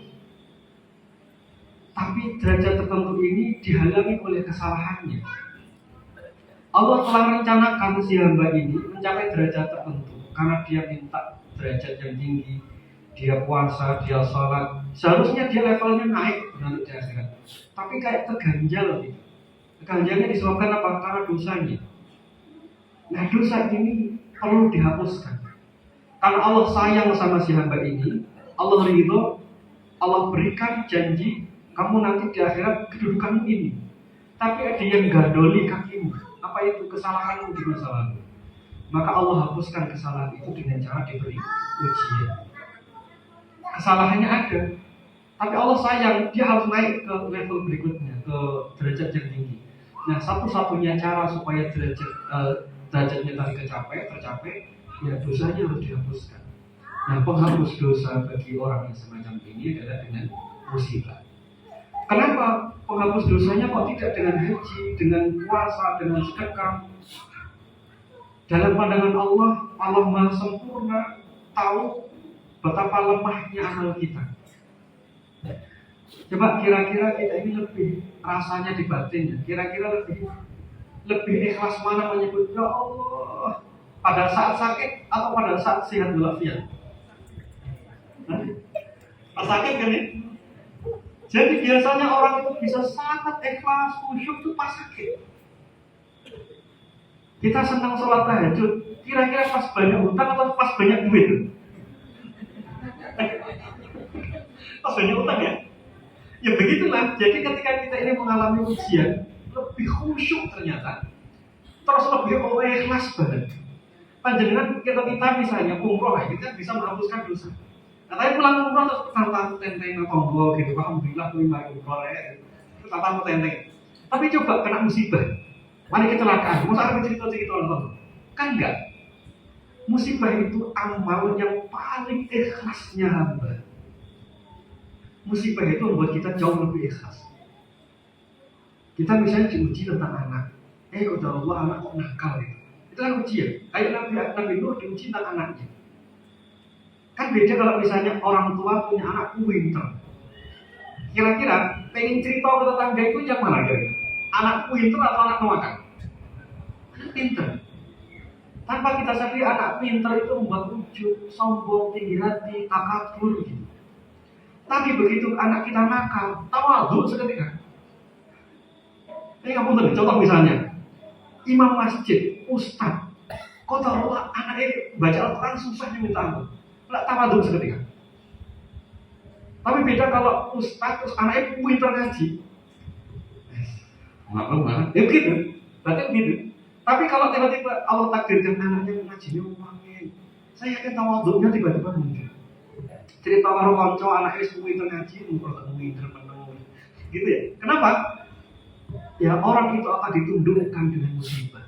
[SPEAKER 3] tapi derajat tertentu ini dihalangi oleh kesalahannya. Allah telah rencanakan si hamba ini mencapai derajat tertentu karena dia minta derajat yang tinggi, dia puasa, dia sholat. Seharusnya dia levelnya naik nanti di akhirat, tapi kayak terganjal gitu. Terganjalnya disebabkan apa? Karena dosanya. Nah, dosa ini perlu dihapuskan. Karena Allah sayang sama si hamba ini, Allah ridho, Allah berikan janji, kamu nanti di akhirat kedudukanmu ini. Tapi ada yang gandoli kakimu. Apa itu? Kesalahanmu di masa lalu. Maka Allah hapuskan kesalahan itu dengan cara diberi ujian. Kesalahannya ada, tapi Allah sayang, dia harus naik ke level berikutnya, ke derajat yang tinggi. Nah, satu-satunya cara supaya derajatnya tadi tercapai, ya dosanya harus dihapuskan. Nah, penghapus dosa bagi orang yang semacam ini adalah dengan musibah. Kenapa penghapus dosanya kok tidak dengan haji, dengan puasa, dengan sedekah? Dalam pandangan Allah, Allah Maha Sempurna, tahu betapa lemahnya amal kita. Coba kira-kira kita ini lebih rasanya di batin, kira-kira lebih ikhlas mana menyebut ya Allah pada saat sakit atau pada saat sehat walafiat? Pas sakit kan ya? Jadi biasanya orang itu bisa sangat ikhlas, khusyuk itu pas sakit. Kita senang sholat tahajud, kira-kira pas banyak utang atau pas banyak duit? Pas banyak utang ya? Ya begitulah. Jadi ketika kita ini mengalami ujian, lebih khusyuk ternyata, terus lebih ikhlas banget. Panjenengan kita misalnya umroh, kita bisa menghapuskan dosa. Katanya pulang umroh terus tanpa tenteng tombol gitu, alhamdulillah tuh mari umroh ya, tanpa tenteng. Tapi coba kena musibah, mari kecelakaan, mau saya cerita-cerita nonton, kan enggak? Musibah itu amal yang paling ikhlasnya hamba. Musibah itu membuat kita jauh lebih ikhlas. Kita misalnya diuji tentang anak, kata Allah anak kok nakal gitu. Itu kan ujian. Kayak Nabi Nuh diuji tentang anaknya. Kan beda kalau misalnya orang tua punya anak pinter. Kira-kira pengen cerita ke tetangga itu yang mana kira-kira? Anak pinter atau anak nakal? Anak pinter. Tanpa kita sadari anak pinter itu membuat ujub, sombong, tinggi hati, takabur gitu. Tapi begitu anak kita nakal, tawadhu seketika. Ini nggak punten, contoh misalnya imam masjid, ustaz, kau tahu anaknya baca Al-Quran susahnya minta ampun, nggak tawadhu seketika. Tapi beda kalau ustaz terus anaknya pinter ngaji, nggak ya begitu, berarti begitu. Tapi kalau tiba-tiba Allah takdirkan anaknya ngajinya wangi, saya yakin tawadhunya tiba-tiba muncul. Cerita karo kanca anaknya pinter ngaji, pinter meneng, gitu ya. Kenapa? Ya orang itu akan ditundukkan dengan musibah.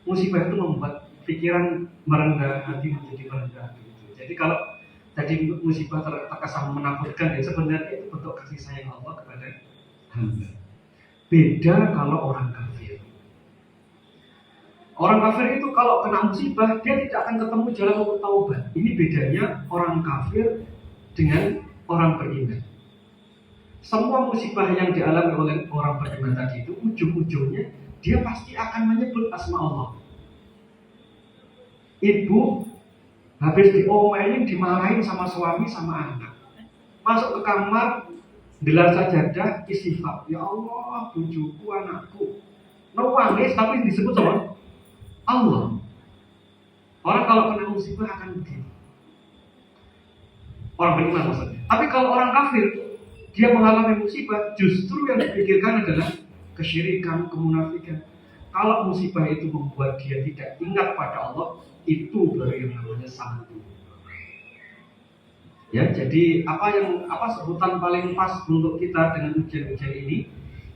[SPEAKER 3] Musibah itu membuat pikiran merendah, hati menjadi merendah. Gitu. Jadi kalau tadi musibah terkesan menakutkan, ya sebenarnya itu bentuk kasih sayang Allah kepada hamba. Beda kalau orang kafir. Orang kafir itu kalau kena musibah dia tidak akan ketemu jalan untuk taubat. Ini bedanya orang kafir dengan orang beriman. Semua musibah yang dialami oleh orang beriman tadi itu ujung-ujungnya dia pasti akan menyebut asma Allah. Ibu habis diomelin, dimarahin sama suami sama anak. Masuk ke kamar, gelar sajadah, istighfar. Ya Allah, bujuku, anakku. Nangis tapi disebut sama Allah. Orang kalau kena musibah akan begitu. Orang beriman maksudnya. Tapi kalau orang kafir, dia mengalami musibah, justru yang dipikirkan adalah kesyirikan, kemunafikan. Kalau musibah itu membuat dia tidak ingat pada Allah, itu baru yang namanya santu. Ya, jadi apa sebutan paling pas untuk kita dengan ujian-ujian ini?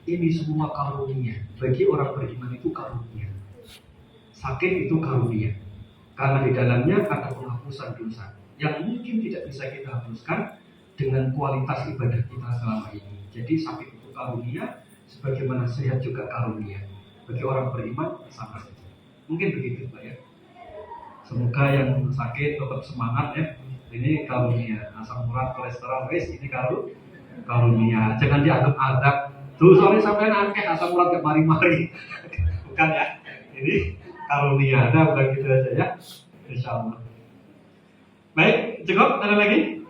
[SPEAKER 3] Ini semua karunia. Bagi orang beriman itu karunia. Sakit itu karunia. Karena di dalamnya ada penghapusan dosa yang mungkin tidak bisa kita hapuskan dengan kualitas ibadah kita selama ini. Jadi sakit itu karunia, sebagaimana sehat juga karunia. Bagi orang beriman sama saja. Mungkin begitu Pak ya. Semoga yang sakit tetap semangat ya. Ini karunia. Asam urat, kolesterol, ini karunia. Jangan dianggap adab. Tuh soalnya sampai akeh asam urat gak mari-mari. Bukan ya. Ini karunia. Ada bukan gitu aja ya. Insyaallah. Baik, cukup. Ada lagi?